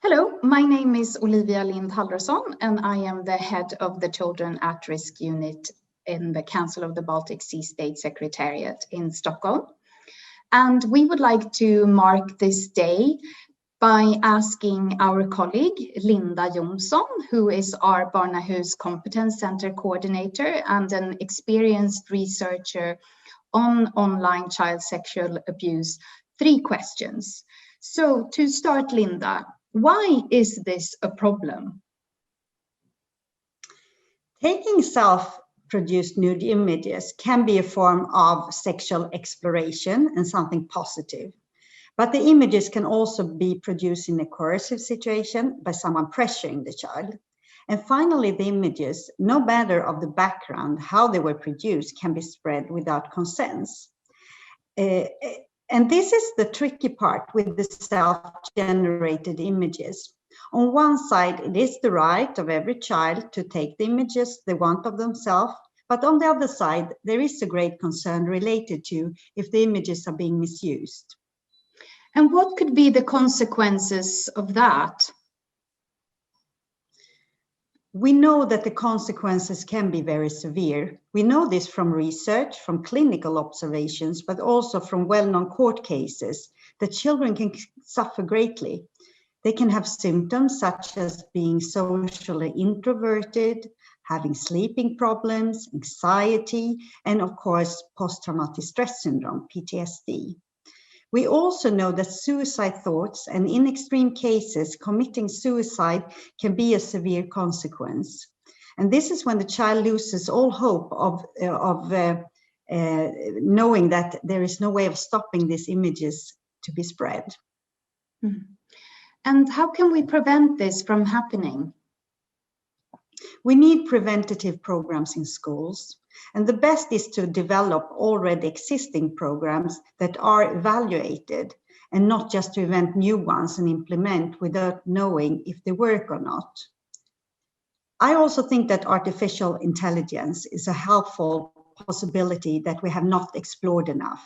Hello, my name is Olivia Haldorsson, and I am the head of the Children at Risk unit in the Council of the Baltic Sea State Secretariat in Stockholm. And we would like to mark this day by asking our colleague Linda Jonsson, who is our Barnahus Competence Center coordinator and an experienced researcher on online child sexual abuse, 3 questions. So to start, Linda, why is this a problem? Taking self-produced nude images can be a form of sexual exploration and something positive. But the images can also be produced in a coercive situation by someone pressuring the child. And finally, the images, no matter of the background, how they were produced, can be spread without consent. And this is the tricky part with the self-generated images. On one side, it is the right of every child to take the images they want of themselves, but on the other side, there is a great concern related to if the images are being misused. And what could be the consequences of that? We know that the consequences can be very severe. We know this from research, from clinical observations, but also from well-known court cases, that children can suffer greatly. They can have symptoms such as being socially introverted, having sleeping problems, anxiety, and of course, post-traumatic stress syndrome, PTSD. We also know that suicide thoughts and in extreme cases, committing suicide can be a severe consequence. And this is when the child loses all hope of knowing that there is no way of stopping these images to be spread. And how can we prevent this from happening? We need preventative programs in schools. And the best is to develop already existing programs that are evaluated and not just to invent new ones and implement without knowing if they work or not. I also think that artificial intelligence is a helpful possibility that we have not explored enough.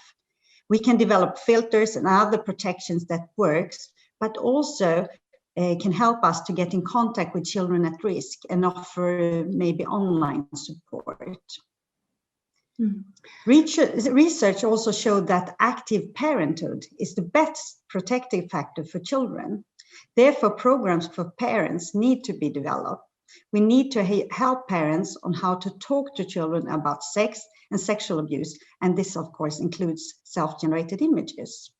We can develop filters and other protections that works, but also can help us to get in contact with children at risk and offer maybe online support. Research also showed that active parenthood is the best protective factor for children. Therefore, programs for parents need to be developed. We need to help parents on how to talk to children about sex and sexual abuse, and this, of course, includes self-generated images.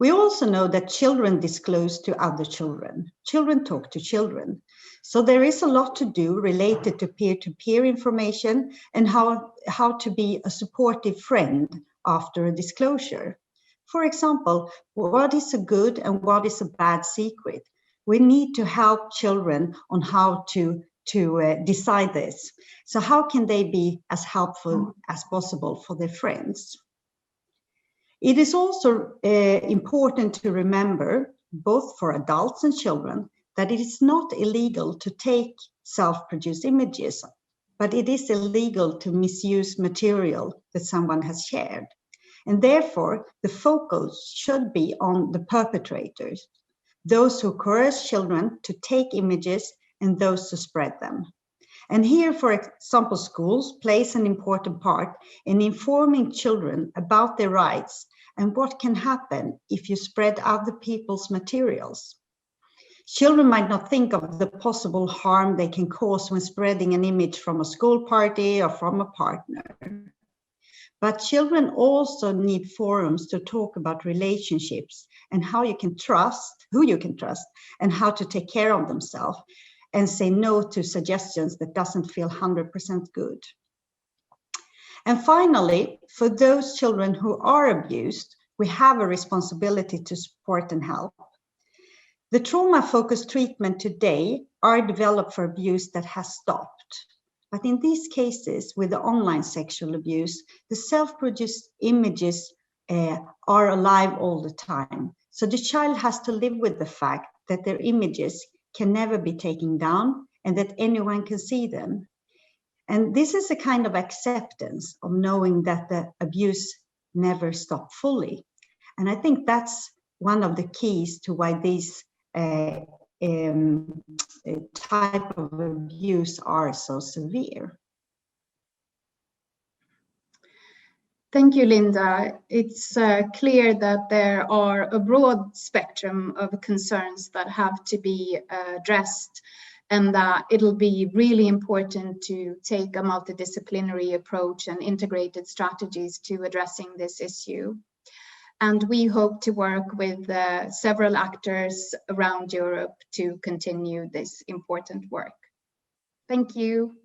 We also know that children disclose to other children. Children talk to children. So there is a lot to do related to peer-to-peer information and how to be a supportive friend after a disclosure. For example, what is a good and what is a bad secret? We need to help children on how to decide this. So how can they be as helpful as possible for their friends? It is also important to remember, both for adults and children, that it is not illegal to take self-produced images, but it is illegal to misuse material that someone has shared. And therefore, the focus should be on the perpetrators, those who coerce children to take images and those to spread them. And here, for example, schools plays an important part in informing children about their rights and what can happen if you spread other people's materials. Children might not think of the possible harm they can cause when spreading an image from a school party or from a partner. But children also need forums to talk about relationships and how you can trust, who you can trust, and how to take care of themselves and say no to suggestions that doesn't feel 100% good. And finally, for those children who are abused, we have a responsibility to support and help. The trauma-focused treatment today are developed for abuse that has stopped. But in these cases, with the online sexual abuse, the self-produced images are alive all the time. So the child has to live with the fact that their images can never be taken down and that anyone can see them. And this is a kind of acceptance of knowing that the abuse never stopped fully. And I think that's one of the keys to why these type of abuse are so severe. Thank you, Linda. It's clear that there are a broad spectrum of concerns that have to be addressed, and that it'll be really important to take a multidisciplinary approach and integrated strategies to addressing this issue. And we hope to work with several actors around Europe to continue this important work. Thank you.